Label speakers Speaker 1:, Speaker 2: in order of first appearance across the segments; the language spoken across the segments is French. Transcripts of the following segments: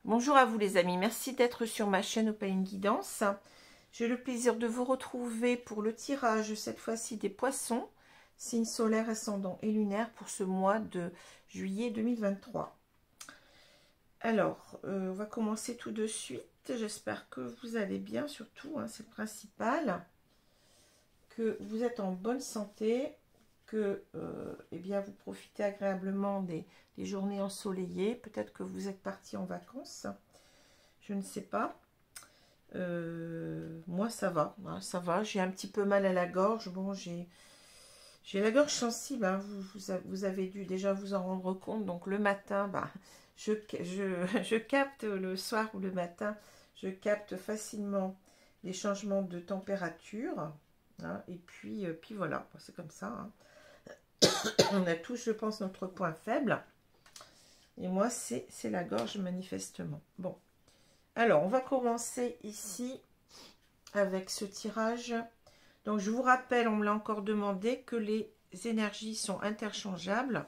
Speaker 1: Bonjour à vous les amis, merci d'être sur ma chaîne Opaline Guidance. J'ai le plaisir de vous retrouver pour le tirage, cette fois-ci des poissons, signe solaire, ascendant et lunaire pour ce mois de juillet 2023. Alors, on va commencer tout de suite. J'espère que vous allez bien, surtout, hein, c'est le principal. Que vous êtes en bonne santé, que eh bien, vous profitez agréablement des journées ensoleillées. Peut-être que vous êtes parti en vacances, je ne sais pas. Moi ça va, hein, ça va. J'ai un petit peu mal à la gorge. Bon, j'ai la gorge sensible, hein. Vous avez dû déjà vous en rendre compte. Donc le matin, bah, je capte le soir ou le matin, je capte facilement les changements de température, hein, et puis voilà, c'est comme ça, hein. On a tous, je pense, notre point faible. Et moi, c'est la gorge, manifestement. Bon. Alors, on va commencer ici avec ce tirage. Donc, je vous rappelle, on me l'a encore demandé, que les énergies sont interchangeables.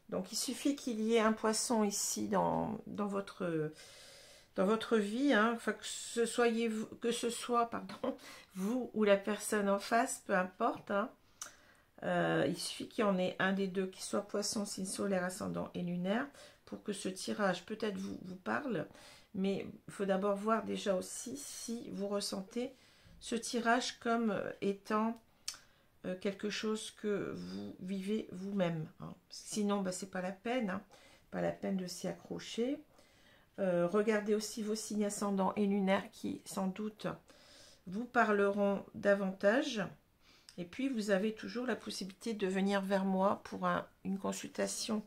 Speaker 1: Donc, il suffit qu'il y ait un poisson ici dans votre vie, hein. Enfin, que ce soit vous ou la personne en face, peu importe, hein. Il suffit qu'il y en ait un des deux qui soit poisson, signe solaire, ascendant et lunaire pour que ce tirage peut-être vous parle. Mais il faut d'abord voir déjà aussi si vous ressentez ce tirage comme étant quelque chose que vous vivez vous-même, hein. Sinon, bah, c'est pas la peine, hein. Pas la peine de s'y accrocher. Regardez aussi vos signes ascendants et lunaires qui, sans doute, vous parleront davantage. Et puis, vous avez toujours la possibilité de venir vers moi pour une consultation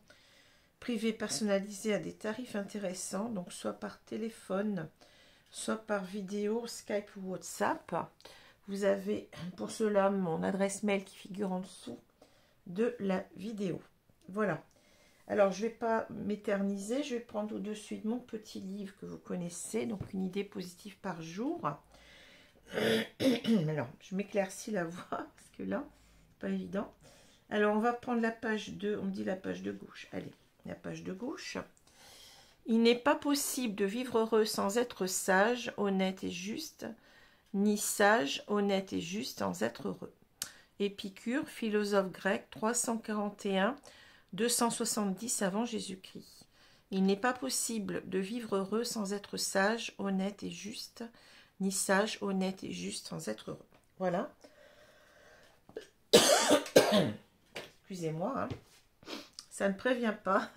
Speaker 1: privée personnalisée à des tarifs intéressants. Donc, soit par téléphone, soit par vidéo, Skype ou WhatsApp. Vous avez pour cela mon adresse mail qui figure en dessous de la vidéo. Voilà. Alors, je ne vais pas m'éterniser. Je vais prendre au-dessus de mon petit livre que vous connaissez. Donc, une idée positive par jour. Alors, je m'éclaircis la voix, parce que là, c'est pas évident. Alors, on va prendre la page 2, on me dit la page de gauche. Allez, la page de gauche. Il n'est pas possible de vivre heureux sans être sage, honnête et juste, ni sage, honnête et juste sans être heureux. Épicure, philosophe grec, 341-270 avant Jésus-Christ. Il n'est pas possible de vivre heureux sans être sage, honnête et juste, ni sage, honnête et juste sans être heureux. Voilà. Excusez-moi, hein. Ça ne prévient pas.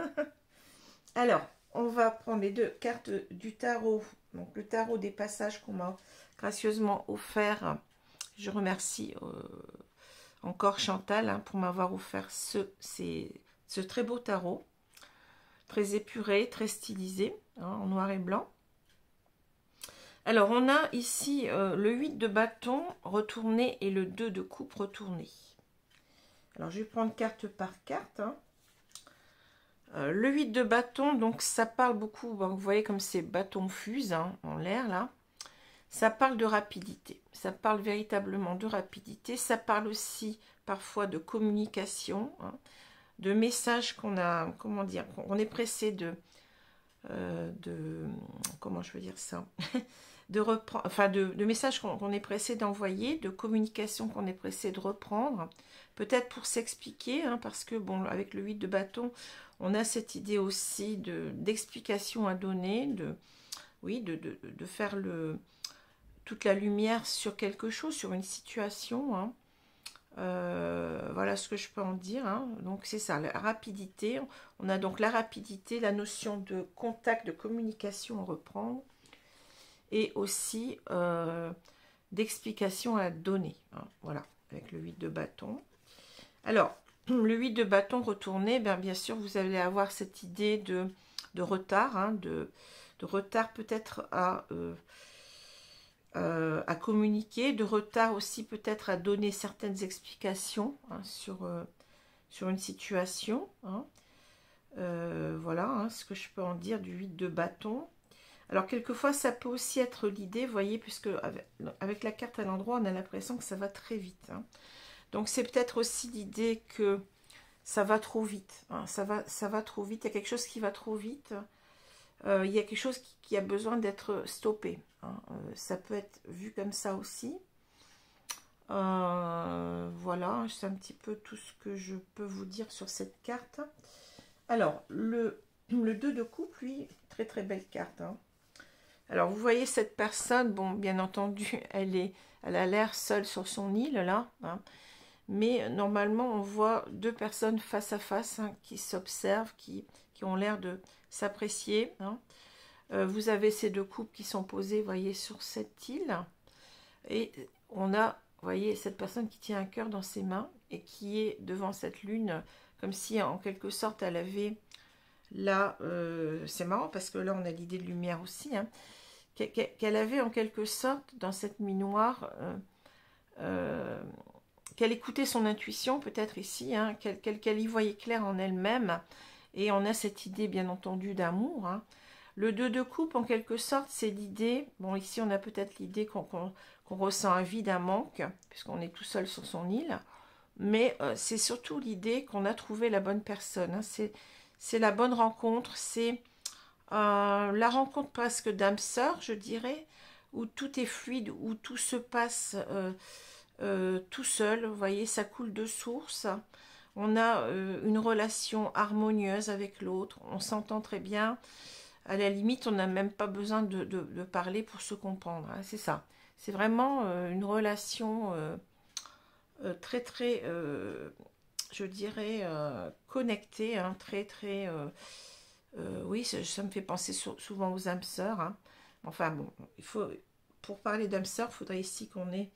Speaker 1: Alors, on va prendre les deux cartes du tarot. Donc, le tarot des passages qu'on m'a gracieusement offert. Je remercie encore Chantal, hein, pour m'avoir offert ce très beau tarot. Très épuré, très stylisé, hein, en noir et blanc. Alors, on a ici le 8 de bâton retourné et le 2 de coupe retourné. Alors, je vais prendre carte par carte, hein. Le 8 de bâton, donc ça parle beaucoup, bon, vous voyez comme ces bâtons fusent, hein, en l'air, là. Ça parle de rapidité. Ça parle véritablement de rapidité. Ça parle aussi parfois de communication, hein, de messages qu'on a, comment dire, on est pressé comment je veux dire ça de reprendre, enfin de messages qu'on est pressé d'envoyer, de communication qu'on est pressé de reprendre, peut-être pour s'expliquer, hein, parce que bon, avec le 8 de bâton, on a cette idée aussi d'explication à donner, de faire toute la lumière sur quelque chose, sur une situation, hein. Voilà ce que je peux en dire, hein. Donc c'est ça, la rapidité. On a donc la rapidité, la notion de contact, de communication à reprendre, et aussi d'explication à donner, hein. Voilà, avec le 8 de bâton. Alors, le 8 de bâton retourné, bien sûr, vous allez avoir cette idée de retard, hein, de retard peut-être à communiquer, de retard aussi peut-être à donner certaines explications, hein, sur une situation, hein. Voilà, hein, ce que je peux en dire du 8 de bâton. Alors, quelquefois, ça peut aussi être l'idée, vous voyez, puisque avec la carte à l'endroit, on a l'impression que ça va très vite, hein. Donc, c'est peut-être aussi l'idée que ça va trop vite, hein, ça va trop vite, il y a quelque chose qui va trop vite. il y a quelque chose qui a besoin d'être stoppé. Hein. Ça peut être vu comme ça aussi. Voilà, c'est un petit peu tout ce que je peux vous dire sur cette carte. Alors, le 2 de coupe, lui, très très belle carte. Hein. Alors, vous voyez cette personne, bon, bien entendu, elle a l'air seule sur son île, là. Hein. Mais normalement, on voit deux personnes face à face hein, qui s'observent, qui ont l'air de s'apprécier. Hein. Vous avez ces deux coupes qui sont posées, vous voyez, sur cette île. Et on a, vous voyez, cette personne qui tient un cœur dans ses mains et qui est devant cette lune, comme si, en quelque sorte, elle avait là... c'est marrant parce que là, on a l'idée de lumière aussi, hein, qu'elle avait en quelque sorte, dans cette nuit noire... qu'elle écoutait son intuition, peut-être ici, hein, qu'elle y voyait clair en elle-même, et on a cette idée, bien entendu, d'amour. Hein. Le 2 de coupe, en quelque sorte, c'est l'idée, bon, ici, on a peut-être l'idée qu'on ressent un vide, un manque, puisqu'on est tout seul sur son île, mais c'est surtout l'idée qu'on a trouvé la bonne personne. Hein. C'est la bonne rencontre, c'est la rencontre presque d'âme sœur, je dirais, où tout est fluide, où tout se passe... tout seul, vous voyez, ça coule de source. On a une relation harmonieuse avec l'autre, on s'entend très bien. À la limite, on n'a même pas besoin de parler pour se comprendre. Hein, c'est ça. C'est vraiment une relation très, très, je dirais, connectée. Hein, très, très... oui, ça me fait penser souvent aux âmes sœurs. Hein. Enfin bon, pour parler d'âmes sœurs, il faudrait ici qu'on ait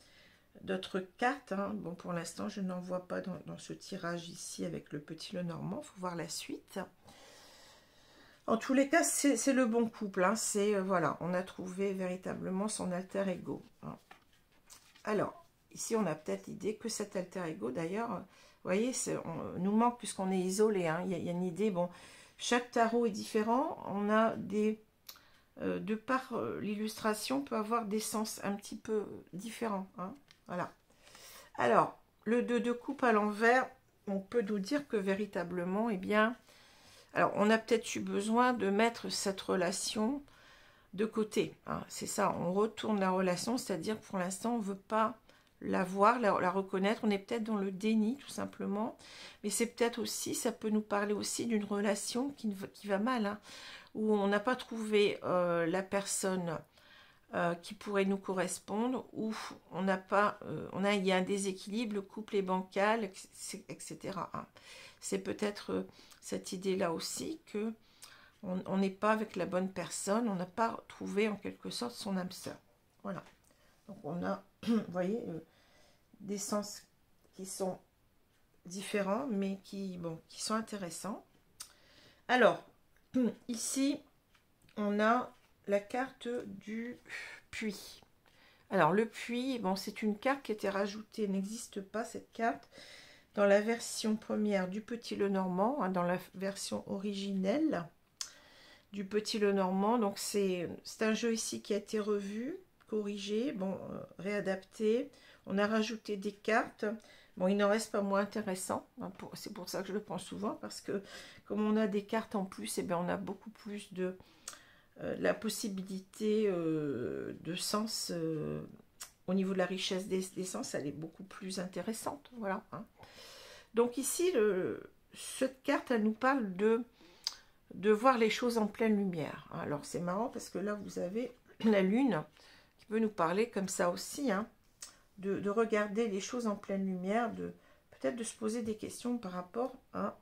Speaker 1: d'autres cartes. Hein. Bon, pour l'instant, je n'en vois pas dans ce tirage ici avec le petit Lenormand. Il faut voir la suite. En tous les cas, c'est le bon couple. Hein. C'est voilà, on a trouvé véritablement son alter ego. Hein. Alors, ici, on a peut-être l'idée que cet alter ego, d'ailleurs, vous voyez, nous manque puisqu'on est isolé. Hein. Il y a une idée, bon, chaque tarot est différent. On a des... de par l'illustration, peut avoir des sens un petit peu différents. Hein. Voilà. Alors, le 2 de coupe à l'envers, on peut nous dire que véritablement, eh bien, alors on a peut-être eu besoin de mettre cette relation de côté. Hein. C'est ça, on retourne la relation, c'est-à-dire que pour l'instant, on ne veut pas la voir, la reconnaître. On est peut-être dans le déni, tout simplement. Mais c'est peut-être aussi, ça peut nous parler aussi d'une relation qui va mal, hein, où on n'a pas trouvé la personne... qui pourrait nous correspondre, ou on n'a pas, il y a un déséquilibre, le couple est bancal, etc. Hein. C'est peut-être cette idée-là aussi que on n'est pas avec la bonne personne, on n'a pas trouvé en quelque sorte son âme sœur. Voilà. Donc on a, vous voyez, des sens qui sont différents, mais qui sont intéressants. Alors, ici, on a la carte du puits. Alors, le puits, bon, c'est une carte qui a été rajoutée, n'existe pas cette carte dans la version première du Petit Lenormand, hein, dans la version originelle du Petit Lenormand. Donc, c'est un jeu ici qui a été revu, corrigé, bon, réadapté. On a rajouté des cartes. Bon, il n'en reste pas moins intéressant. Hein, c'est pour ça que je le prends souvent, parce que comme on a des cartes en plus, eh bien, on a beaucoup plus de... la possibilité de sens au niveau de la richesse des sens, elle est beaucoup plus intéressante. Voilà. Hein. Donc ici, cette carte, elle nous parle de voir les choses en pleine lumière. Alors c'est marrant parce que là, vous avez la lune qui peut nous parler comme ça aussi, hein, de regarder les choses en pleine lumière, peut-être de se poser des questions par rapport à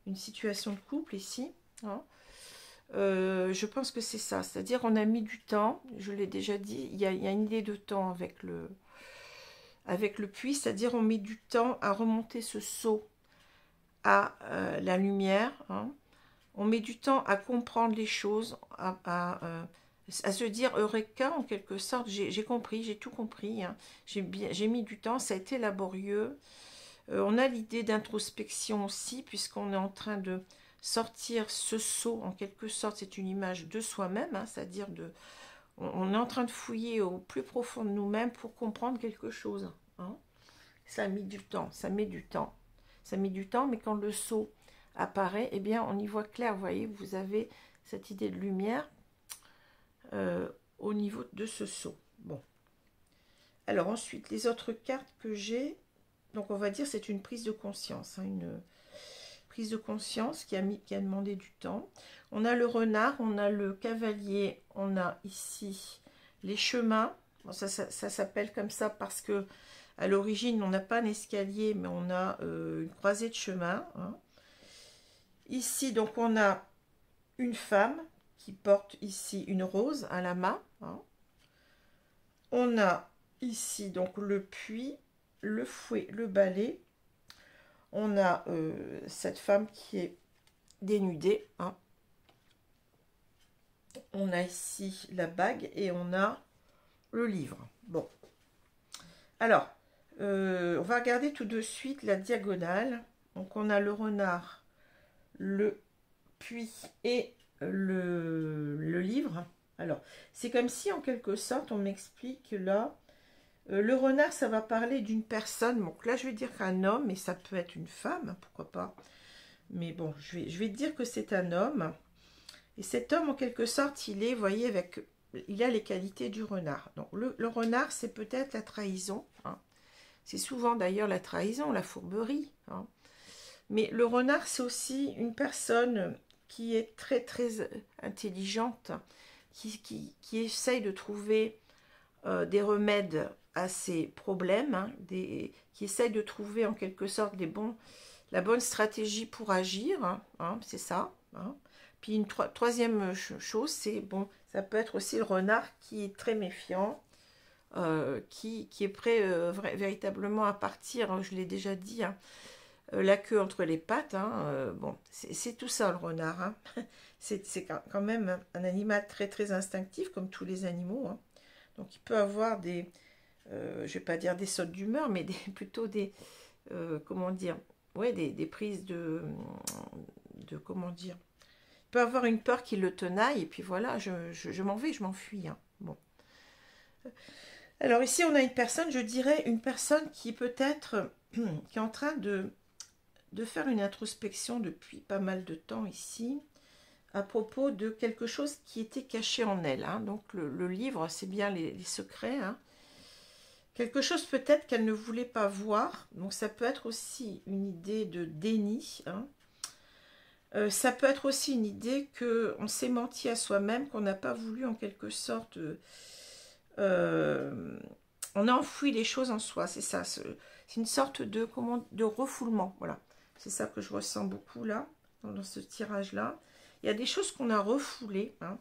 Speaker 1: une situation de couple ici. Hein. Je pense que c'est ça, c'est-à-dire on a mis du temps, je l'ai déjà dit, il y a une idée de temps avec le puits, c'est-à-dire on met du temps à remonter ce seau à la lumière, hein. On met du temps à comprendre les choses, à se dire Eureka en quelque sorte, j'ai compris, j'ai tout compris, hein. J'ai mis du temps, ça a été laborieux. On a l'idée d'introspection aussi, puisqu'on est en train de sortir ce seau, en quelque sorte, c'est une image de soi-même, hein, c'est-à-dire on est en train de fouiller au plus profond de nous-mêmes pour comprendre quelque chose. Hein. Ça a mis du temps, ça met du temps. Ça met du temps, mais quand le seau apparaît, eh bien, on y voit clair, vous voyez, vous avez cette idée de lumière au niveau de ce seau. Bon. Alors ensuite, les autres cartes que j'ai, donc on va dire c'est une prise de conscience, hein, une prise de conscience qui a demandé du temps. On a le renard, on a le cavalier, on a ici les chemins. Bon, ça s'appelle comme ça parce que à l'origine on n'a pas un escalier, mais on a une croisée de chemin. Hein. Ici donc on a une femme qui porte ici une rose à la main. Hein. On a ici donc le puits, le fouet, le balai. On a cette femme qui est dénudée. Hein. On a ici la bague et on a le livre. Bon. Alors, on va regarder tout de suite la diagonale. Donc, on a le renard, le puits et le livre. Alors, c'est comme si, en quelque sorte, on m'explique là... le renard, ça va parler d'une personne. Donc là, je vais dire un homme, mais ça peut être une femme, pourquoi pas. Mais bon, je vais dire que c'est un homme. Et cet homme, en quelque sorte, il est, vous voyez, il a les qualités du renard. Donc le renard, c'est peut-être la trahison. Hein. C'est souvent d'ailleurs la trahison, la fourberie. Hein. Mais le renard, c'est aussi une personne qui est très, très intelligente, qui essaye de trouver des remèdes à ses problèmes, hein, qui essaye de trouver en quelque sorte la bonne stratégie pour agir, hein, c'est ça. Hein. Puis une troisième chose, c'est, bon, ça peut être aussi le renard qui est très méfiant, qui est prêt véritablement à partir, hein, je l'ai déjà dit, hein, la queue entre les pattes. Hein, bon, c'est tout ça le renard. Hein. C'est quand même un animal très très instinctif, comme tous les animaux. Hein. Donc il peut avoir des, je ne vais pas dire des sautes d'humeur, mais plutôt des, comment dire, ouais, des prises de, comment dire, il peut avoir une peur qui le tenaille, et puis voilà, je m'en vais, je m'enfuis. Hein. Bon. Alors ici, on a une personne, je dirais, une personne qui peut-être, qui est en train de faire une introspection depuis pas mal de temps ici, à propos de quelque chose qui était caché en elle. Hein. Donc le livre, c'est bien les secrets. Hein. Quelque chose peut-être qu'elle ne voulait pas voir. Donc ça peut être aussi une idée de déni. Hein. Ça peut être aussi une idée qu'on s'est menti à soi-même, qu'on n'a pas voulu en quelque sorte... on a enfoui les choses en soi, c'est ça. C'est une sorte de refoulement. Voilà. C'est ça que je ressens beaucoup là, dans ce tirage-là. Il y a des choses qu'on a refoulées. Hein.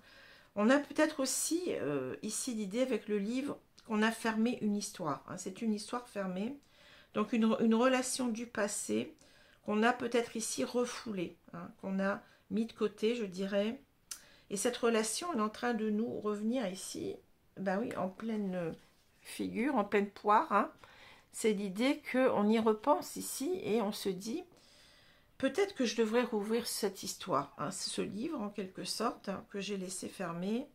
Speaker 1: On a peut-être aussi, ici, l'idée avec le livre, qu'on a fermé une histoire. Hein. C'est une histoire fermée. Donc, une relation du passé qu'on a peut-être ici refoulée, hein, qu'on a mis de côté, je dirais. Et cette relation, elle est en train de nous revenir ici, ben oui, en pleine figure, en pleine poire. Hein. C'est l'idée qu'on y repense ici et on se dit... Peut-être que je devrais rouvrir cette histoire, hein, ce livre en quelque sorte, hein, que j'ai laissé fermer.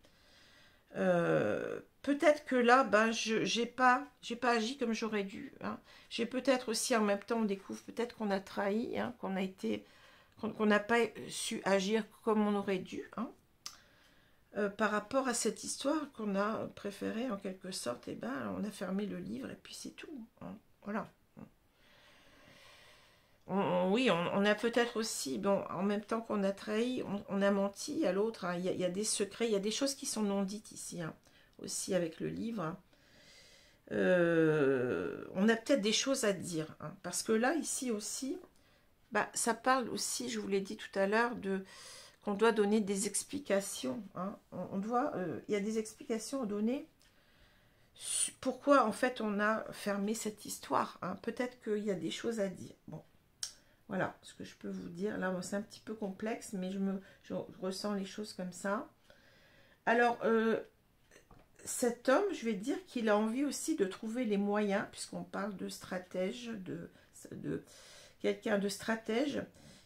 Speaker 1: Peut-être que là, ben, j'ai pas agi comme j'aurais dû. Hein. J'ai peut-être aussi, en même temps, on découvre peut-être qu'on a trahi, hein, qu'on n'a pas su agir comme on aurait dû. Hein. Par rapport à cette histoire qu'on a préférée en quelque sorte, et ben, on a fermé le livre et puis c'est tout. Hein. Voilà. Oui, on a peut-être aussi, bon, en même temps qu'on a trahi, on a menti à l'autre. Hein. Il y a des secrets, il y a des choses qui sont non dites ici, hein, aussi avec le livre. Hein. On a peut-être des choses à dire, hein, parce que là, ici aussi, bah, ça parle aussi, je vous l'ai dit tout à l'heure, qu'on doit donner des explications. Hein. Il y a des explications à donner. Pourquoi, en fait, on a fermé cette histoire. Hein. Peut-être qu'il y a des choses à dire. Bon. Voilà ce que je peux vous dire. Là, c'est un petit peu complexe, mais je ressens les choses comme ça. Alors, cet homme, je vais dire qu'il a envie aussi de trouver les moyens, puisqu'on parle de stratège, de quelqu'un de stratège.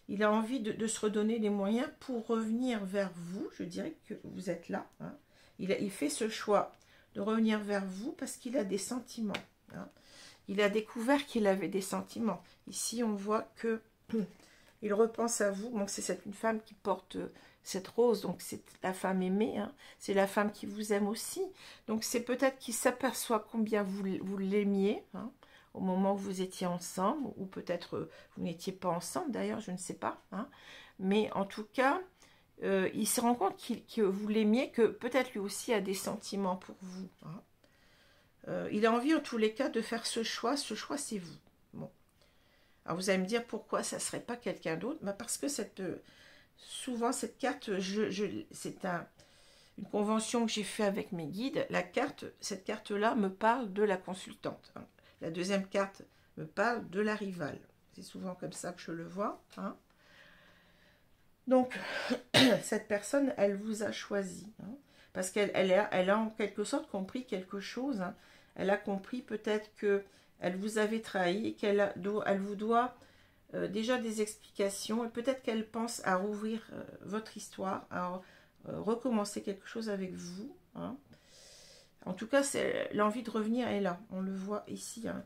Speaker 1: Il a envie de se redonner les moyens pour revenir vers vous. Je dirais que vous êtes là. Hein. Il fait ce choix de revenir vers vous parce qu'il a des sentiments. Hein. Il a découvert qu'il avait des sentiments. Ici, on voit que il repense à vous. Donc c'est une femme qui porte cette rose, donc c'est la femme aimée, hein. C'est la femme qui vous aime aussi. Donc c'est peut-être qu'il s'aperçoit combien vous l'aimiez, hein, au moment où vous étiez ensemble, ou peut-être vous n'étiez pas ensemble d'ailleurs, je ne sais pas, hein. Mais en tout cas, il se rend compte que vous l'aimiez, que peut-être lui aussi a des sentiments pour vous, hein. Il a envie en tous les cas de faire ce choix c'est vous. Bon. Alors vous allez me dire pourquoi ça ne serait pas quelqu'un d'autre, bah parce que souvent cette carte, c'est une convention que j'ai fait avec mes guides. Cette carte-là me parle de la consultante, hein. La deuxième carte me parle de la rivale. C'est souvent comme ça que je le vois, hein. Donc, cette personne, elle vous a choisi, hein, parce elle a en quelque sorte compris quelque chose, hein. Elle a compris peut-être que elle vous avait trahi, elle vous doit déjà des explications, et peut-être qu'elle pense à rouvrir votre histoire, à recommencer quelque chose avec vous, hein. En tout cas, l'envie de revenir est là, on le voit ici, hein.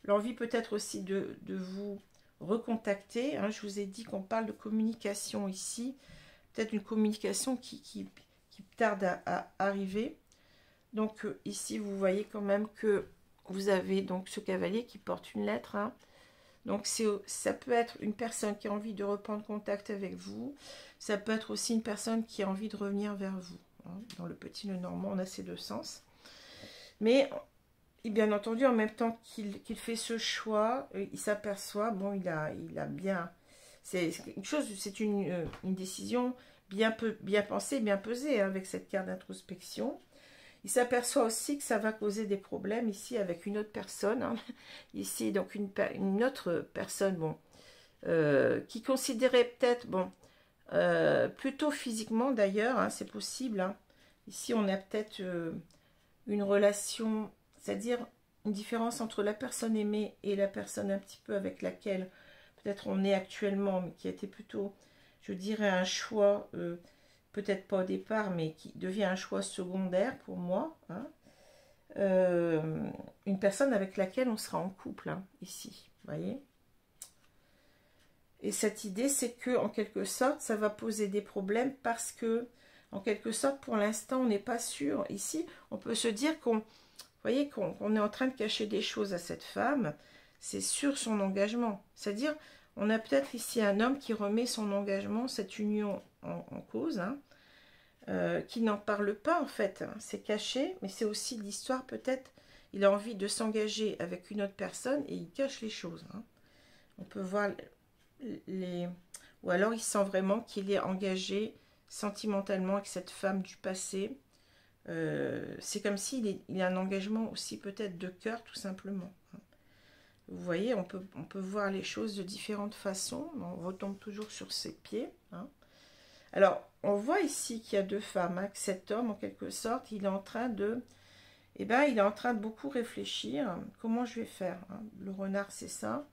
Speaker 1: L'envie peut-être aussi de vous recontacter, hein. Je vous ai dit qu'on parle de communication ici, peut-être une communication qui tarde à arriver. Donc ici, vous voyez quand même que vous avez donc ce cavalier qui porte une lettre, hein. Donc ça peut être une personne qui a envie de reprendre contact avec vous. Ça peut être aussi une personne qui a envie de revenir vers vous, hein. Dans le petit Lenormand, on a ces deux sens. Mais bien entendu, en même temps qu'il fait ce choix, il s'aperçoit, bon, il a bien... C'est quelque chose, c'est une décision bien pensée, bien pesée, hein, avec cette carte d'introspection. Il s'aperçoit aussi que ça va causer des problèmes ici avec une autre personne, hein. Ici, donc une autre personne, bon, qui considérait peut-être, bon, plutôt physiquement d'ailleurs, hein, c'est possible, hein. Ici, on a peut-être une relation, c'est-à-dire une différence entre la personne aimée et la personne un petit peu avec laquelle peut-être on est actuellement, mais qui a été plutôt, je dirais, un choix... peut-être pas au départ, mais qui devient un choix secondaire pour moi, hein. Une personne avec laquelle on sera en couple, hein, ici, voyez. Et cette idée, c'est que en quelque sorte, ça va poser des problèmes parce que, en quelque sorte, pour l'instant, on n'est pas sûr. Ici, on peut se dire voyez, qu'on est en train de cacher des choses à cette femme. C'est sur son engagement. C'est-à-dire, on a peut-être ici un homme qui remet son engagement, cette union en cause, hein, qui n'en parle pas en fait, hein. C'est caché, mais c'est aussi l'histoire peut-être, il a envie de s'engager avec une autre personne et il cache les choses, hein. On peut voir ou alors il sent vraiment qu'il est engagé sentimentalement avec cette femme du passé. C'est comme s'il a un engagement aussi peut-être de cœur tout simplement, hein. Vous voyez, on peut voir les choses de différentes façons, on retombe toujours sur ses pieds, hein. Alors, on voit ici qu'il y a deux femmes, hein, que cet homme, en quelque sorte, il est en train de... il est en train de beaucoup réfléchir. Comment je vais faire, hein? Le renard, c'est ça.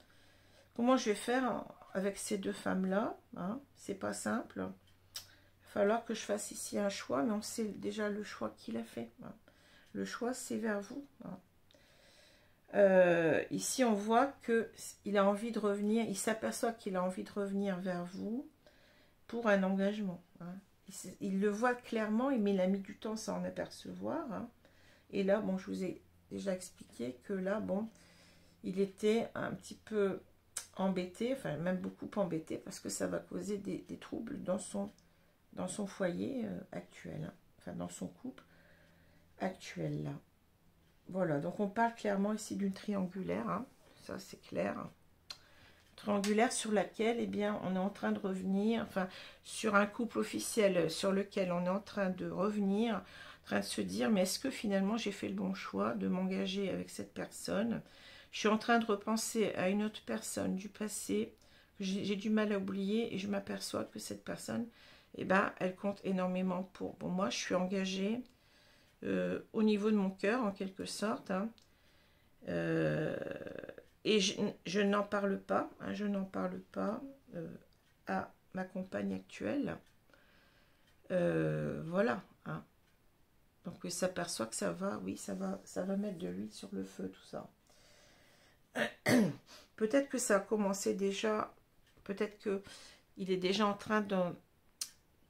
Speaker 1: Comment je vais faire avec ces deux femmes-là, hein? C'est pas simple. Il va falloir que je fasse ici un choix, mais on sait déjà le choix qu'il a fait, hein. Le choix, c'est vers vous, hein. Ici, on voit qu'il a envie de revenir, il s'aperçoit qu'il a envie de revenir vers vous pour un engagement, hein. Il le voit clairement, mais il a mis du temps sans en apercevoir, hein. Et là, bon, je vous ai déjà expliqué que là, bon, il était un petit peu embêté, enfin même beaucoup embêté, parce que ça va causer des troubles dans son foyer actuel, hein. Enfin dans son couple actuel là. Voilà, donc on parle clairement ici d'une triangulaire, hein. Ça c'est clair, hein. Triangulaire sur laquelle, eh bien, on est en train de revenir, enfin, sur un couple officiel sur lequel on est en train de revenir, en train de se dire, mais est-ce que finalement j'ai fait le bon choix de m'engager avec cette personne? Je suis en train de repenser à une autre personne du passé que j'ai du mal à oublier et je m'aperçois que cette personne, eh ben, elle compte énormément pour moi. Je suis engagée au niveau de mon cœur, en quelque sorte, hein. Et je n'en parle pas, hein, je n'en parle pas à ma compagne actuelle. Voilà, hein. Donc il s'aperçoit que ça va, oui, ça va mettre de l'huile sur le feu, tout ça. Peut-être que ça a commencé déjà peut-être que il est déjà en train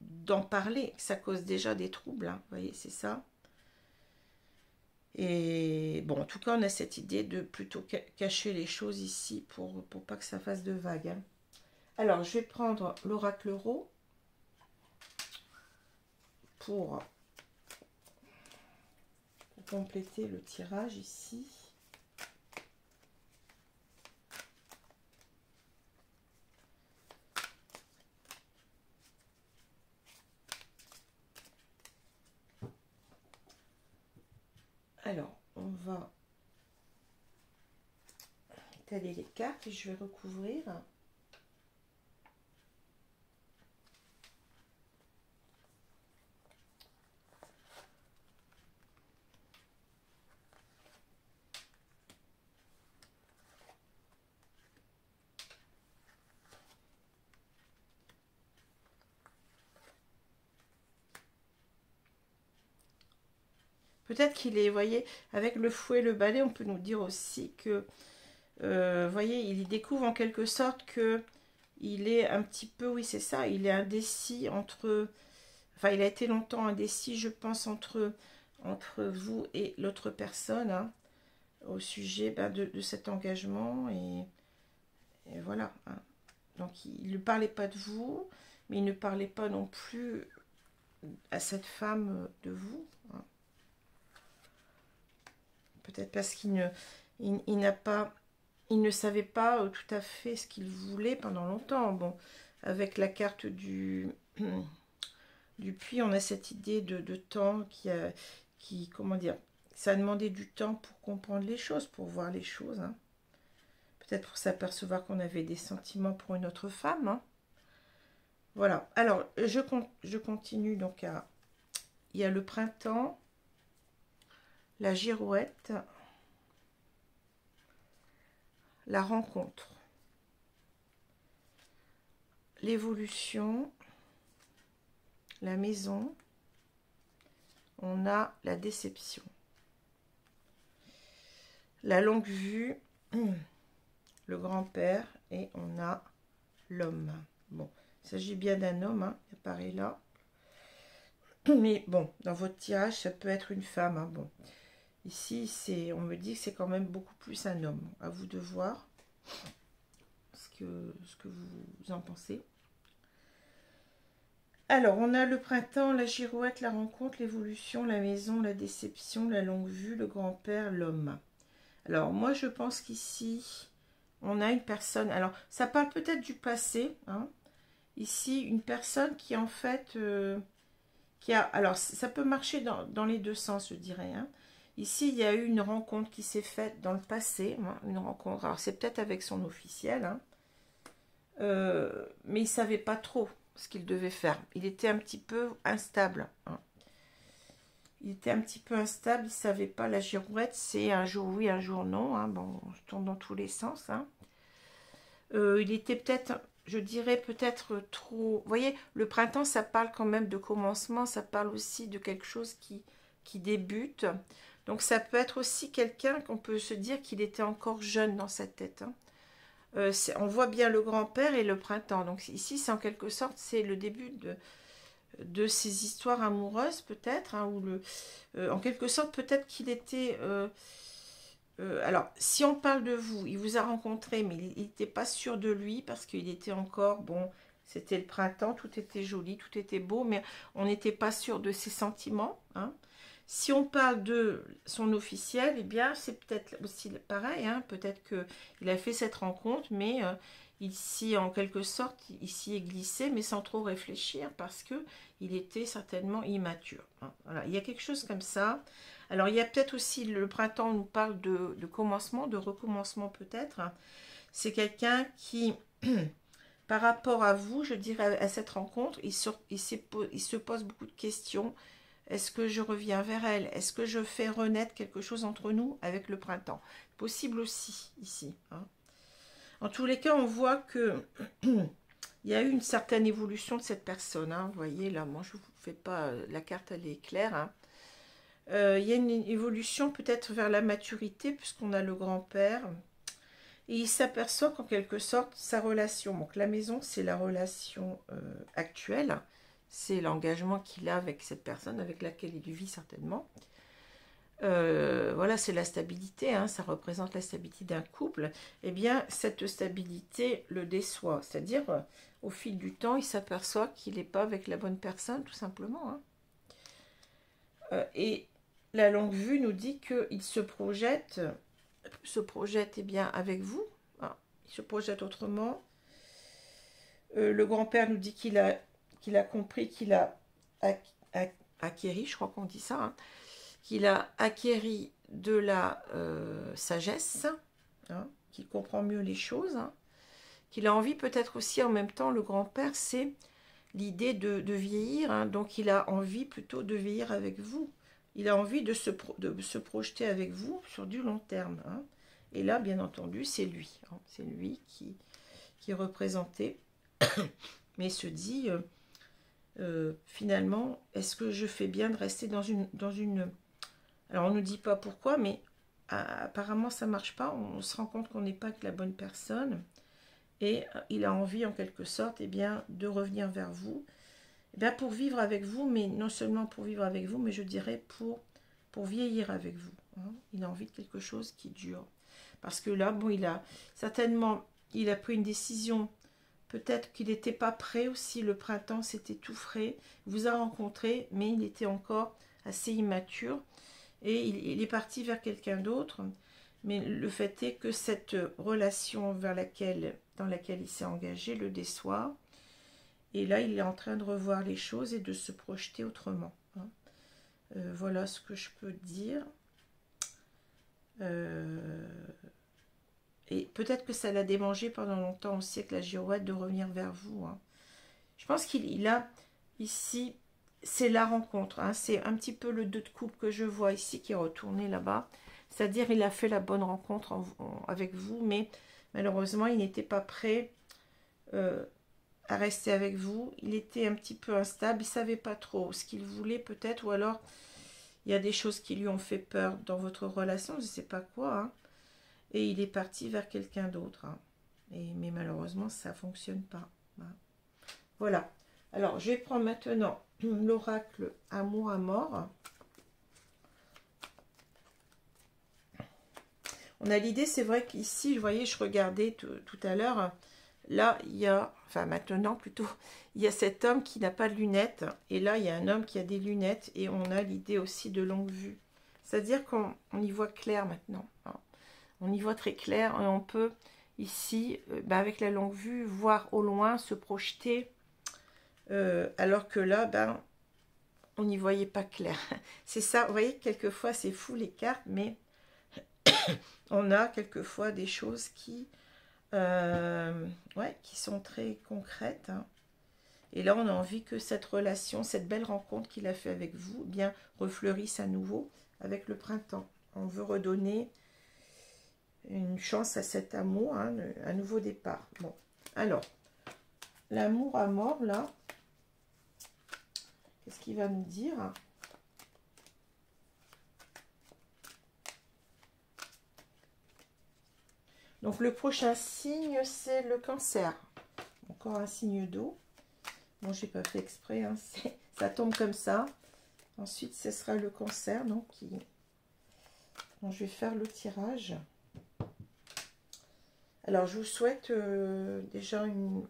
Speaker 1: d'en parler, que ça cause déjà des troubles, hein, vous voyez, c'est ça. Et bon, en tout cas, on a cette idée de plutôt cacher les choses ici pour pas que ça fasse de vagues, hein. Alors, je vais prendre l'oracle euro pour compléter le tirage ici. Alors, on va étaler les cartes et je vais recouvrir. Peut-être qu'il est, vous voyez, avec le fouet et le balai, on peut nous dire aussi que, vous voyez, il découvre en quelque sorte que il est un petit peu, oui c'est ça, il est indécis entre, enfin il a été longtemps indécis, je pense, entre vous et l'autre personne, hein, au sujet de cet engagement, et voilà, hein. Donc il ne parlait pas de vous, mais il ne parlait pas non plus à cette femme de vous, hein. Peut-être parce qu'il ne, il n'a pas, il ne savait pas tout à fait ce qu'il voulait pendant longtemps. Bon, avec la carte du puits, on a cette idée de temps qui, comment dire, ça a demandé du temps pour comprendre les choses, pour voir les choses, hein. Peut-être pour s'apercevoir qu'on avait des sentiments pour une autre femme, hein. Voilà. Alors, je continue donc à... Il y a le printemps, la girouette, la rencontre, l'évolution, la maison, on a la déception, la longue vue, le grand-père, et on a l'homme. Bon, il s'agit bien d'un homme, hein, qui apparaît là. Mais bon, dans votre tirage, ça peut être une femme, hein, bon. Ici, on me dit que c'est quand même beaucoup plus un homme. À vous de voir ce que vous en pensez. Alors, on a le printemps, la girouette, la rencontre, l'évolution, la maison, la déception, la longue vue, le grand-père, l'homme. Alors, moi, je pense qu'ici, on a une personne... Alors, ça parle peut-être du passé, hein. Ici, une personne qui, en fait... qui a... Alors, ça peut marcher dans les deux sens, je dirais, hein. Ici, il y a eu une rencontre qui s'est faite dans le passé, hein, une rencontre. Alors, c'est peut-être avec son officiel, hein. Mais il ne savait pas trop ce qu'il devait faire. Il était un petit peu instable, hein. Il était un petit peu instable, il ne savait pas. La girouette, c'est un jour oui, un jour non, hein. Bon, je tourne dans tous les sens, hein. Il était peut-être, je dirais peut-être trop... Vous voyez, le printemps, ça parle quand même de commencement, ça parle aussi de quelque chose qui débute. Donc ça peut être aussi quelqu'un qu'on peut se dire qu'il était encore jeune dans sa tête, hein. On voit bien le grand-père et le printemps. Donc ici, c'est en quelque sorte, c'est le début de ces histoires amoureuses, peut-être, hein, en quelque sorte, peut-être qu'il était... alors, si on parle de vous, il vous a rencontré, mais il n'était pas sûr de lui, parce qu'il était encore, bon, c'était le printemps, tout était joli, tout était beau, mais on n'était pas sûr de ses sentiments, hein. Si on parle de son officiel, eh bien, c'est peut-être aussi pareil, hein. Peut-être qu'il a fait cette rencontre, mais ici, en quelque sorte, il s'y est glissé, mais sans trop réfléchir, parce que il était certainement immature, hein. Voilà, il y a quelque chose comme ça. Alors, il y a peut-être aussi, le printemps nous parle de commencement, de recommencement peut-être. C'est quelqu'un qui, par rapport à vous, je dirais, à cette rencontre, il se pose beaucoup de questions. Est-ce que je reviens vers elle? Est-ce que je fais renaître quelque chose entre nous avec le printemps? Possible aussi, ici, hein. En tous les cas, on voit que il y a eu une certaine évolution de cette personne, hein. Vous voyez, là, moi, je ne vous fais pas... La carte, elle est claire, hein. Il y a une évolution peut-être vers la maturité, puisqu'on a le grand-père. Et il s'aperçoit qu'en quelque sorte, sa relation, donc la maison, c'est la relation actuelle, c'est l'engagement qu'il a avec cette personne, avec laquelle il vit certainement. Voilà, c'est la stabilité, hein, ça représente la stabilité d'un couple. Eh bien, cette stabilité le déçoit, c'est-à-dire, au fil du temps, il s'aperçoit qu'il n'est pas avec la bonne personne, tout simplement. Hein. Et la longue vue nous dit qu'il se projette eh bien, avec vous. Ah, il se projette autrement. Le grand-père nous dit qu'il a compris, qu'il a acquéri, je crois qu'on dit ça, hein, qu'il a acquéri de la sagesse, hein, qu'il comprend mieux les choses, hein, qu'il a envie peut-être aussi en même temps, le grand-père, c'est l'idée de vieillir, hein, donc il a envie plutôt de vieillir avec vous. Il a envie de se projeter avec vous sur du long terme. Hein. Et là, bien entendu, c'est lui. Hein, c'est lui qui est représenté, mais se dit, finalement, est-ce que je fais bien de rester dans une... Alors, on ne nous dit pas pourquoi, mais apparemment, ça ne marche pas. On se rend compte qu'on n'est pas avec la bonne personne. Et il a envie, en quelque sorte, eh bien, de revenir vers vous. Eh bien, pour vivre avec vous, mais non seulement pour vivre avec vous, mais je dirais pour vieillir avec vous. Hein. Il a envie de quelque chose qui dure. Parce que là, bon, il a pris une décision. Peut-être qu'il n'était pas prêt aussi. Le printemps, c'était tout frais. Il vous a rencontré, mais il était encore assez immature. Et il est parti vers quelqu'un d'autre. Mais le fait est que cette relation dans laquelle il s'est engagé le déçoit. Et là, il est en train de revoir les choses et de se projeter autrement. Hein. Voilà ce que je peux dire. Et peut-être que ça l'a démangé pendant longtemps aussi avec la girouette de revenir vers vous. Hein. Je pense qu'il a ici, c'est la rencontre. Hein. C'est un petit peu le 2 de coupe que je vois ici qui est retourné là-bas. C'est-à-dire il a fait la bonne rencontre avec vous, mais malheureusement, il n'était pas prêt à rester avec vous. Il était un petit peu instable, il ne savait pas trop ce qu'il voulait peut-être, ou alors il y a des choses qui lui ont fait peur dans votre relation, je ne sais pas quoi, hein. Et il est parti vers quelqu'un d'autre. Hein. Mais malheureusement, ça ne fonctionne pas. Hein. Voilà. Alors, je vais prendre maintenant l'oracle Amour à mort. On a l'idée, c'est vrai qu'ici, vous voyez, je regardais tout à l'heure, là, il y a, enfin maintenant plutôt, il y a cet homme qui n'a pas de lunettes, et là, il y a un homme qui a des lunettes, et on a l'idée aussi de longue vue. C'est-à-dire qu'on y voit clair maintenant. Hein. On y voit très clair, et on peut ici, avec la longue vue, voir au loin, se projeter, alors que là, on n'y voyait pas clair. C'est ça, vous voyez, quelquefois, c'est fou les cartes, mais on a quelquefois des choses qui sont très concrètes. Hein. Et là, on a envie que cette relation, cette belle rencontre qu'il a fait avec vous, bien refleurisse à nouveau avec le printemps. On veut redonner une chance à cet amour, hein, un nouveau départ. Bon, alors, l'amour à mort, là, qu'est-ce qu'il va nous dire? Donc, le prochain signe, c'est le cancer. Encore un signe d'eau. Bon, j'ai pas fait exprès, hein, ça tombe comme ça. Ensuite, ce sera le cancer, donc je vais faire le tirage. Alors, je vous souhaite déjà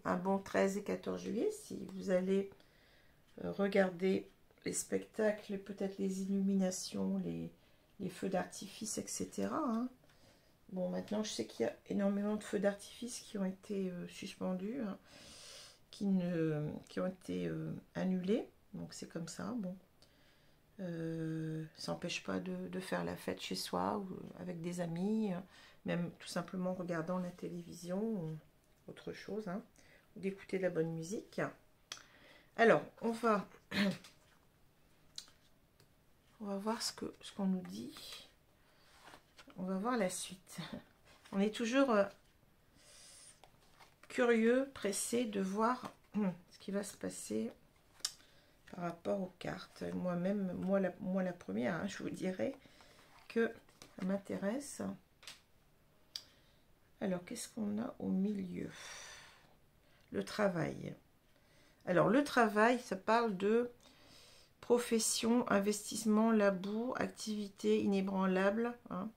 Speaker 1: un bon 13 et 14 juillet. Si vous allez regarder les spectacles, peut-être les illuminations, les feux d'artifice, etc. Hein. Bon, maintenant, je sais qu'il y a énormément de feux d'artifice qui ont été suspendus, hein, qui ont été annulés. Donc, c'est comme ça. Bon. Ça n'empêche pas de faire la fête chez soi ou avec des amis, même tout simplement en regardant la télévision ou autre chose, hein, ou d'écouter de la bonne musique. Alors, on va voir ce qu'on nous dit. On va voir la suite. On est toujours curieux, pressé de voir ce qui va se passer par rapport aux cartes. Moi-même, moi la première, hein, je vous dirais que ça m'intéresse. Alors, qu'est-ce qu'on a au milieu? Le travail. Alors, le travail, ça parle de profession, investissement, labour, activité inébranlable. Hein.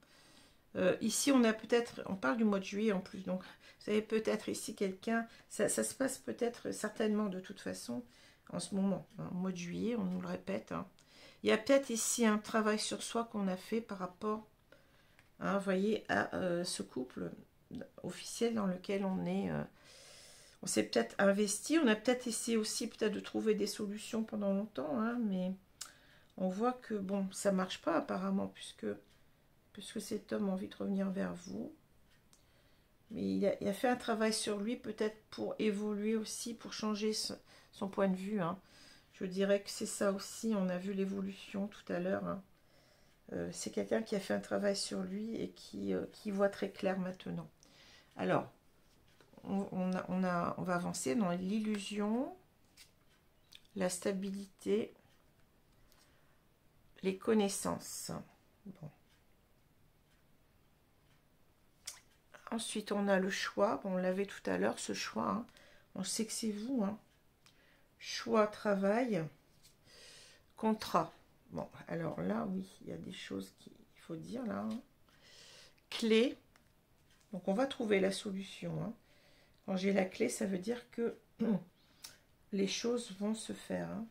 Speaker 1: Ici, on a peut-être, on parle du mois de juillet en plus, donc vous avez peut-être ici quelqu'un, ça se passe peut-être certainement de toute façon en ce moment, hein, au mois de juillet, on nous le répète. Hein. Il y a peut-être ici un travail sur soi qu'on a fait par rapport, hein, vous voyez, à ce couple officiel dans lequel on est. On s'est peut-être investi, on a peut-être essayé aussi peut-être de trouver des solutions pendant longtemps, hein, mais on voit que bon, ça marche pas apparemment puisque cet homme a envie de revenir vers vous. Mais il a fait un travail sur lui, peut-être pour évoluer aussi, pour changer son point de vue. Hein. Je dirais que c'est ça aussi, on a vu l'évolution tout à l'heure. Hein. C'est quelqu'un qui a fait un travail sur lui et qui voit très clair maintenant. Alors, on va avancer dans l'illusion, la stabilité, les connaissances. Bon. Ensuite, on a le choix. Bon, on l'avait tout à l'heure, ce choix. Hein. On sait que c'est vous. Hein. Choix, travail, contrat. Bon, alors là, oui, il y a des choses qu'il faut dire là. Hein. Clé. Donc, on va trouver la solution. Hein. Quand j'ai la clé, ça veut dire que les choses vont se faire. Hein.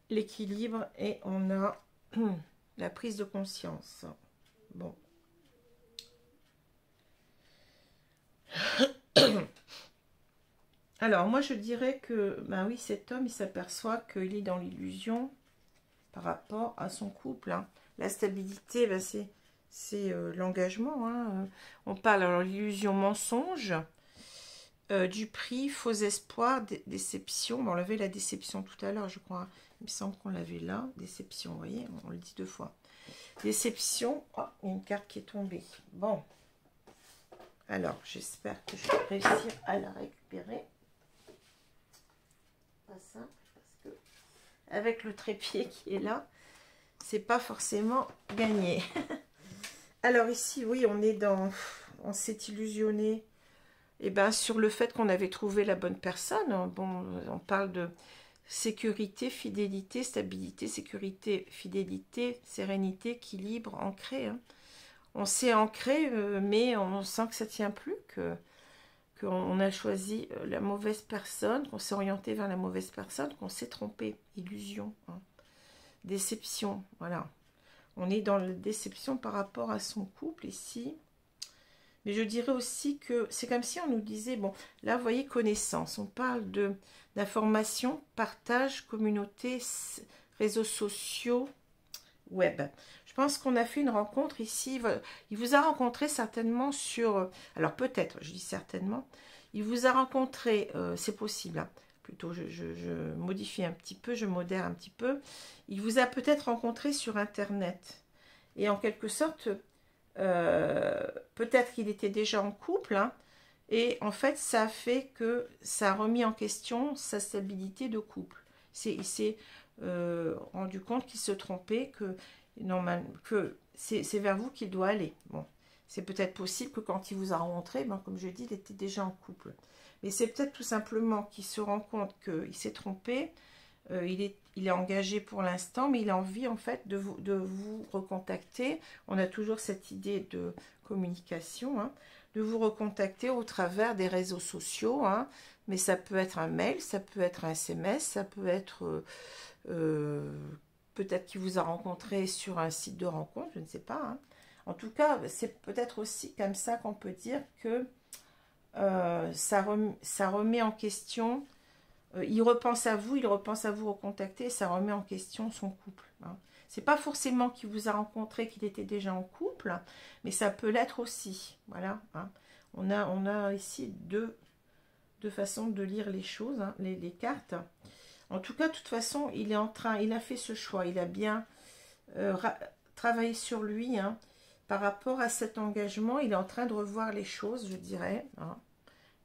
Speaker 1: L'équilibre et on a la prise de conscience. Bon. Alors, moi, je dirais que, ben oui, cet homme, il s'aperçoit qu'il est dans l'illusion par rapport à son couple. Hein. La stabilité, ben, c'est l'engagement. Hein. On parle alors l'illusion mensonge, du prix, faux espoir, déception. Bon, on avait la déception tout à l'heure, je crois. Il me semble qu'on l'avait là. Déception, vous voyez, on le dit 2 fois. Déception. Oh, il y a une carte qui est tombée. Bon. Alors, j'espère que je vais réussir à la récupérer. Pas simple, parce que avec le trépied qui est là, c'est pas forcément gagné. Alors ici, oui, on s'est illusionné. Et ben sur le fait qu'on avait trouvé la bonne personne. Bon, on parle de sécurité, fidélité, stabilité, sécurité, fidélité, sérénité, équilibre, ancré. Hein. On s'est ancré, mais on sent que ça ne tient plus, qu'on a choisi la mauvaise personne, qu'on s'est orienté vers la mauvaise personne, qu'on s'est trompé. Illusion, hein. Déception, voilà. On est dans la déception par rapport à son couple ici. Mais je dirais aussi que c'est comme si on nous disait, bon, là, vous voyez, connaissance. On parle d'information, partage, communauté, réseaux sociaux, web. Je pense qu'on a fait une rencontre ici. Il vous a rencontré certainement sur... Alors peut-être, je dis certainement. Il vous a rencontré, c'est possible, hein, plutôt je modifie un petit peu, je modère un petit peu. Il vous a peut-être rencontré sur Internet. Et en quelque sorte, peut-être qu'il était déjà en couple. Hein, et en fait, ça a fait que ça a remis en question sa stabilité de couple. Il s'est rendu compte qu'il se trompait, que c'est vers vous qu'il doit aller. Bon, c'est peut-être possible que quand il vous a rencontré, ben, comme je dis, il était déjà en couple. Mais c'est peut-être tout simplement qu'il se rend compte qu'il s'est trompé, il est engagé pour l'instant, mais il a envie en fait de vous recontacter. On a toujours cette idée de communication, hein, de vous recontacter au travers des réseaux sociaux, hein, mais ça peut être un mail, ça peut être un SMS, ça peut être... peut-être qu'il vous a rencontré sur un site de rencontre, je ne sais pas. Hein. En tout cas, c'est peut-être aussi comme ça qu'on peut dire que ça remet en question, il repense à vous recontacter, et ça remet en question son couple. Hein. C'est pas forcément qu'il vous a rencontré, qu'il était déjà en couple, mais ça peut l'être aussi. Voilà. Hein. On a ici deux façons de lire les choses, hein, les cartes. En tout cas, de toute façon, il a fait ce choix. Il a bien travaillé sur lui, hein, par rapport à cet engagement. Il est en train de revoir les choses, je dirais. Hein.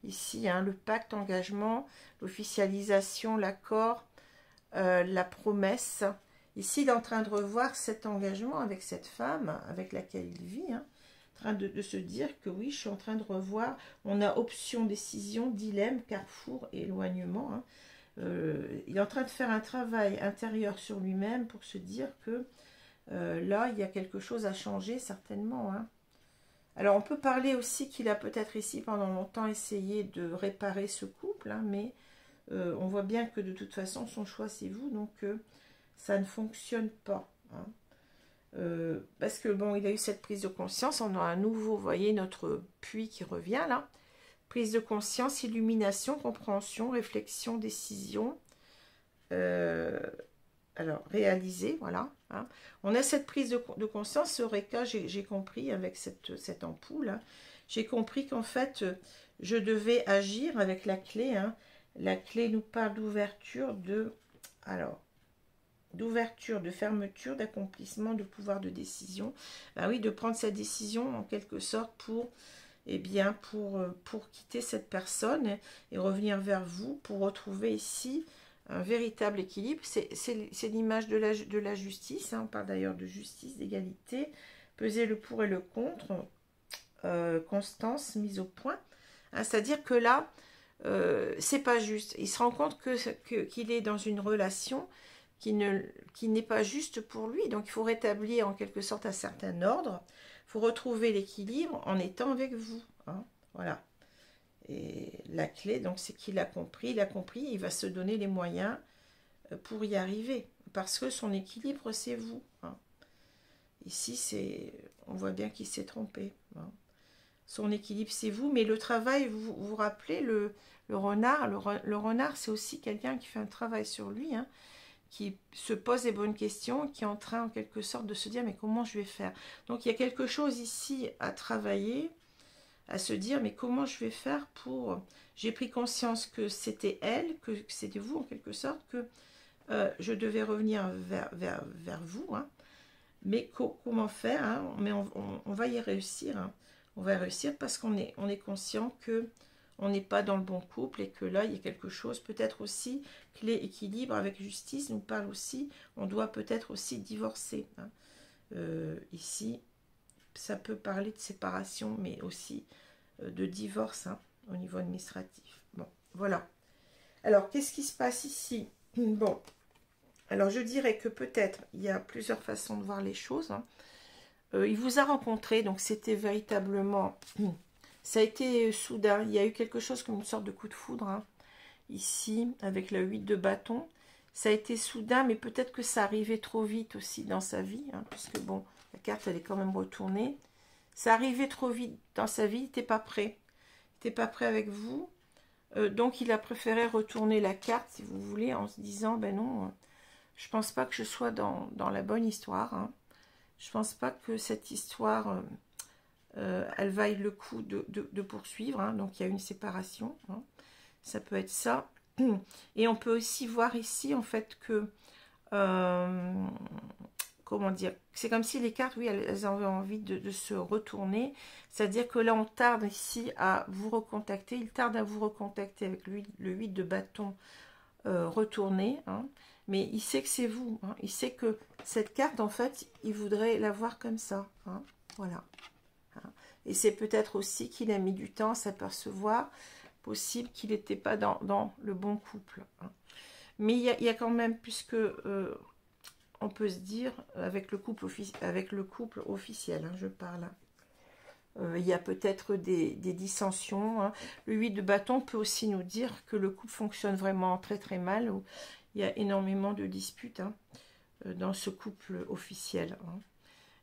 Speaker 1: Ici, hein, le pacte, engagement, l'officialisation, l'accord, la promesse. Ici, il est en train de revoir cet engagement avec cette femme avec laquelle il vit. Hein. train de se dire que oui, je suis en train de revoir. On a option, décision, dilemme, carrefour, éloignement. Hein. Il est en train de faire un travail intérieur sur lui-même pour se dire que là, il y a quelque chose à changer, certainement. Hein. Alors, on peut parler aussi qu'il a peut-être ici, pendant longtemps, essayé de réparer ce couple, hein, mais on voit bien que de toute façon, son choix, c'est vous, donc ça ne fonctionne pas. Hein. Parce que, bon, il a eu cette prise de conscience, on a un nouveau, vous voyez, notre puits qui revient, là. Prise de conscience, illumination, compréhension, réflexion, décision. Alors, réaliser, voilà. Hein. On a cette prise de conscience, Eureka, j'ai compris avec cette ampoule. Hein. J'ai compris qu'en fait, je devais agir avec la clé. Hein. La clé nous parle d'ouverture, d'ouverture, de fermeture, d'accomplissement, de pouvoir de décision. Ben oui, de prendre cette décision en quelque sorte pour, eh bien, pour quitter cette personne et revenir vers vous, pour retrouver ici un véritable équilibre. C'est l'image de la justice. Hein. On parle d'ailleurs de justice, d'égalité. Peser le pour et le contre. Constance, mise au point. Hein, c'est-à-dire que là, c'est pas juste. Il se rend compte qu'il est dans une relation qui n'est pas juste pour lui. Donc il faut rétablir en quelque sorte un certain ordre. Il faut retrouver l'équilibre en étant avec vous. Hein. Voilà. Et la clé, donc, c'est qu'il a compris. Il a compris, il va se donner les moyens pour y arriver. Parce que son équilibre, c'est vous. Hein. Ici, on voit bien qu'il s'est trompé. Hein. Son équilibre, c'est vous. Mais le travail, vous vous rappelez, le renard, le renard, c'est aussi quelqu'un qui fait un travail sur lui, hein, qui se pose les bonnes questions, qui est en train, en quelque sorte, de se dire, mais comment je vais faire? Donc, il y a quelque chose ici à travailler, à se dire, mais comment je vais faire pour... J'ai pris conscience que c'était elle, que c'était vous, en quelque sorte, que je devais revenir vers vous, hein. Mais comment faire, hein? Mais on va y réussir, hein. On va y réussir parce qu'on est conscient que on n'est pas dans le bon couple et que là, il y a quelque chose, peut-être aussi, clé équilibre avec justice, nous parle aussi, on doit peut-être aussi divorcer. Hein. Ici, ça peut parler de séparation, mais aussi de divorce, hein, au niveau administratif. Bon, voilà. Alors, qu'est-ce qui se passe ici? Bon, alors je dirais que peut-être, il y a plusieurs façons de voir les choses. Hein. Il vous a rencontré, donc c'était véritablement... Ça a été soudain, il y a eu quelque chose comme une sorte de coup de foudre, hein, ici, avec la 8 de bâton. Ça a été soudain, mais peut-être que ça arrivait trop vite aussi dans sa vie, hein, puisque bon, la carte, elle est quand même retournée. Ça arrivait trop vite dans sa vie, il n'était pas prêt. Il n'était pas prêt avec vous. Donc, il a préféré retourner la carte, si vous voulez, en se disant, ben non, je ne pense pas que je sois dans la bonne histoire. Hein. Je ne pense pas que cette histoire... elle vaille le coup de poursuivre, hein. Donc il y a une séparation, hein. Ça peut être ça, et on peut aussi voir ici en fait que comment dire, c'est comme si les cartes, oui, elles avaient envie de se retourner, c'est-à-dire que là on tarde ici à vous recontacter, il tarde à vous recontacter avec le 8 de bâton retourné, hein. Mais il sait que c'est vous, hein. Il sait que cette carte en fait il voudrait la voir comme ça, hein. Voilà. Et c'est peut-être aussi qu'il a mis du temps à s'apercevoir, possible qu'il n'était pas dans le bon couple. Hein. Mais il y a quand même, puisque on peut se dire, avec le couple officiel, hein, je parle, il y a peut-être des dissensions. Hein. Le 8 de bâton peut aussi nous dire que le couple fonctionne vraiment très très mal, où il y a énormément de disputes, hein, dans ce couple officiel. Hein.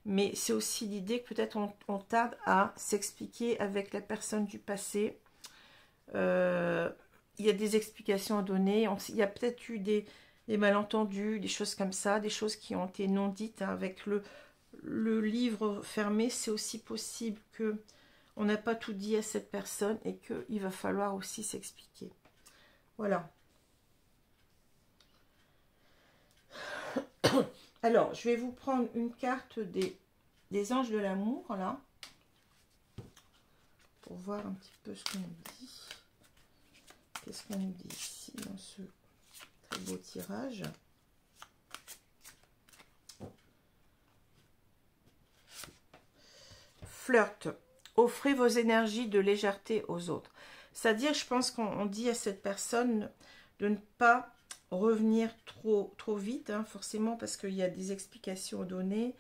Speaker 1: Mais c'est aussi l'idée que peut-être on tarde à s'expliquer avec la personne du passé. Il y a des explications à donner. Il y a peut-être eu des malentendus, des choses comme ça, des choses qui ont été non dites. Hein. Avec le livre fermé, c'est aussi possible que on n'a pas tout dit à cette personne et qu'il va falloir aussi s'expliquer. Voilà. Alors, je vais vous prendre une carte des anges de l'amour, là, pour voir un petit peu ce qu'on nous dit. Qu'est-ce qu'on nous dit ici, dans ce très beau tirage? flirt. Offrez vos énergies de légèreté aux autres. C'est-à-dire, je pense qu'on dit à cette personne de ne pas revenir trop vite, hein, forcément, parce qu'il y a des explications à donner.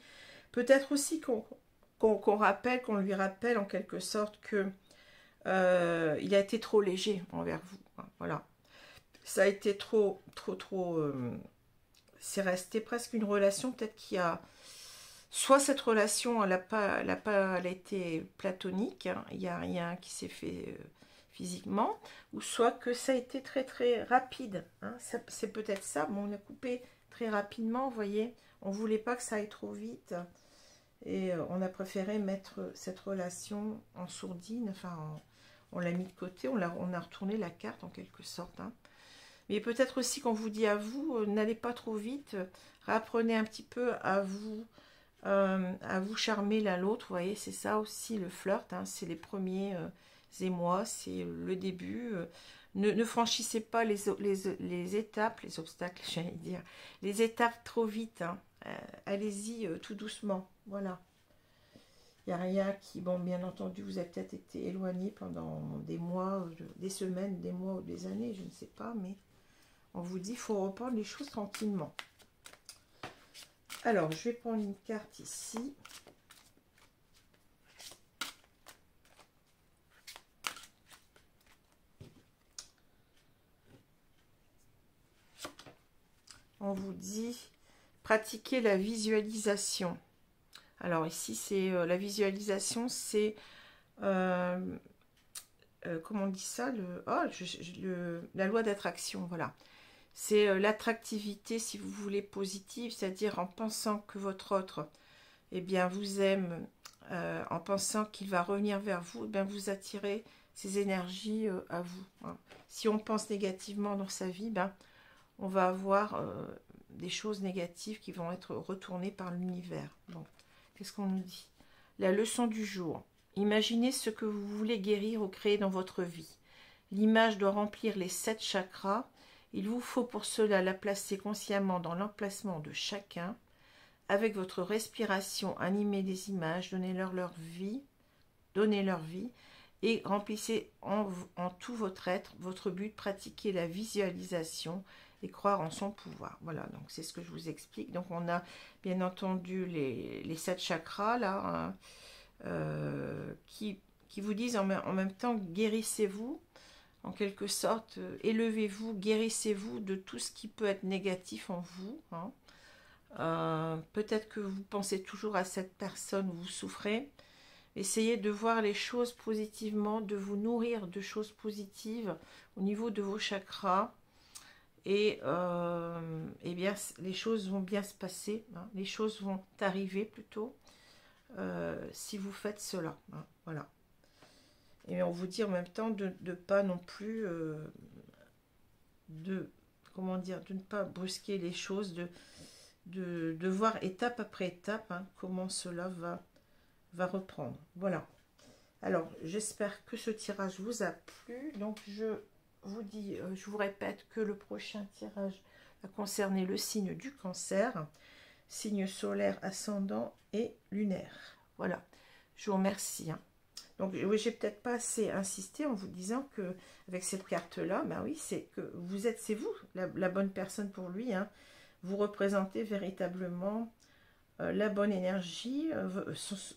Speaker 1: Peut-être aussi qu'on lui rappelle en quelque sorte que il a été trop léger envers vous. Hein, voilà. Ça a été trop. C'est resté presque une relation, peut-être qu'il y a. Soit cette relation, elle a été platonique, hein, il y a rien qui s'est fait physiquement, ou soit que ça a été très rapide. Hein, c'est peut-être ça. Bon, on a coupé très rapidement, vous voyez. On ne voulait pas que ça aille trop vite. Et on a préféré mettre cette relation en sourdine. Enfin, on l'a mis de côté. On a retourné la carte en quelque sorte. Hein. Mais peut-être aussi qu'on vous dit à vous, n'allez pas trop vite. Réapprenez un petit peu à vous charmer l'un l'autre. Vous voyez, c'est ça aussi le flirt. Hein, c'est les premiers émois, c'est le début. Ne franchissez pas les étapes, les obstacles, j'allais dire. Les étapes trop vite. Hein. Allez-y tout doucement. Voilà. Il n'y a rien qui, bon, bien entendu, vous avez peut-être été éloigné pendant des mois, des semaines, des mois ou des années, je ne sais pas, mais on vous dit qu'il faut reprendre les choses tranquillement. Alors, je vais prendre une carte ici. On vous dit pratiquer la visualisation. Alors ici, c'est la visualisation, c'est comment on dit ça, la loi d'attraction, voilà. C'est l'attractivité, si vous voulez, positive, c'est-à-dire en pensant que votre autre, eh bien, vous aime, en pensant qu'il va revenir vers vous, eh bien, vous attirez ces énergies à vous. Hein. Si on pense négativement dans sa vie, ben, on va avoir des choses négatives qui vont être retournées par l'univers. Donc, qu'est-ce qu'on nous dit? La leçon du jour. Imaginez ce que vous voulez guérir ou créer dans votre vie. L'image doit remplir les 7 chakras. Il vous faut pour cela la placer consciemment dans l'emplacement de chacun. Avec votre respiration, animez les images, donnez-leur leur vie, et remplissez en tout votre être, votre but, pratiquer la visualisation et croire en son pouvoir. Voilà, donc c'est ce que je vous explique. Donc on a bien entendu les 7 chakras là, hein, qui vous disent en même temps, guérissez-vous, en quelque sorte, élevez-vous, guérissez-vous de tout ce qui peut être négatif en vous. Hein. Peut-être que vous pensez toujours à cette personne où vous souffrez. Essayez de voir les choses positivement, de vous nourrir de choses positives au niveau de vos chakras. Et eh bien, les choses vont bien se passer. Hein. Les choses vont arriver plutôt si vous faites cela. Hein. Voilà. Et on vous dit en même temps de ne pas non plus de ne pas brusquer les choses, de voir étape après étape hein, comment cela va reprendre. Voilà. Alors, j'espère que ce tirage vous a plu. Donc, je vous dis, je vous répète que le prochain tirage va concerner le signe du Cancer, signe solaire, ascendant et lunaire. Voilà. Je vous remercie. Hein. Donc, oui, j'ai peut-être pas assez insisté en vous disant que avec cette carte-là, ben oui, c'est que c'est vous la bonne personne pour lui. Hein. Vous représentez véritablement la bonne énergie,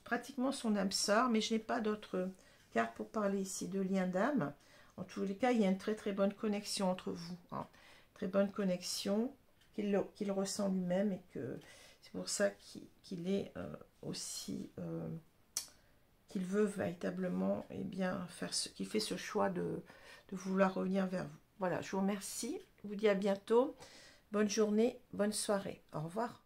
Speaker 1: pratiquement son âme sœur, mais je n'ai pas d'autres cartes pour parler ici de lien d'âme. En tous les cas, il y a une très bonne connexion entre vous. Hein. Très bonne connexion qu'il ressent lui-même et que c'est pour ça qu'il est aussi... qu'il veut véritablement bien, qu'il fait ce choix de vouloir revenir vers vous. Voilà, je vous remercie. Je vous dis à bientôt. Bonne journée, bonne soirée. Au revoir.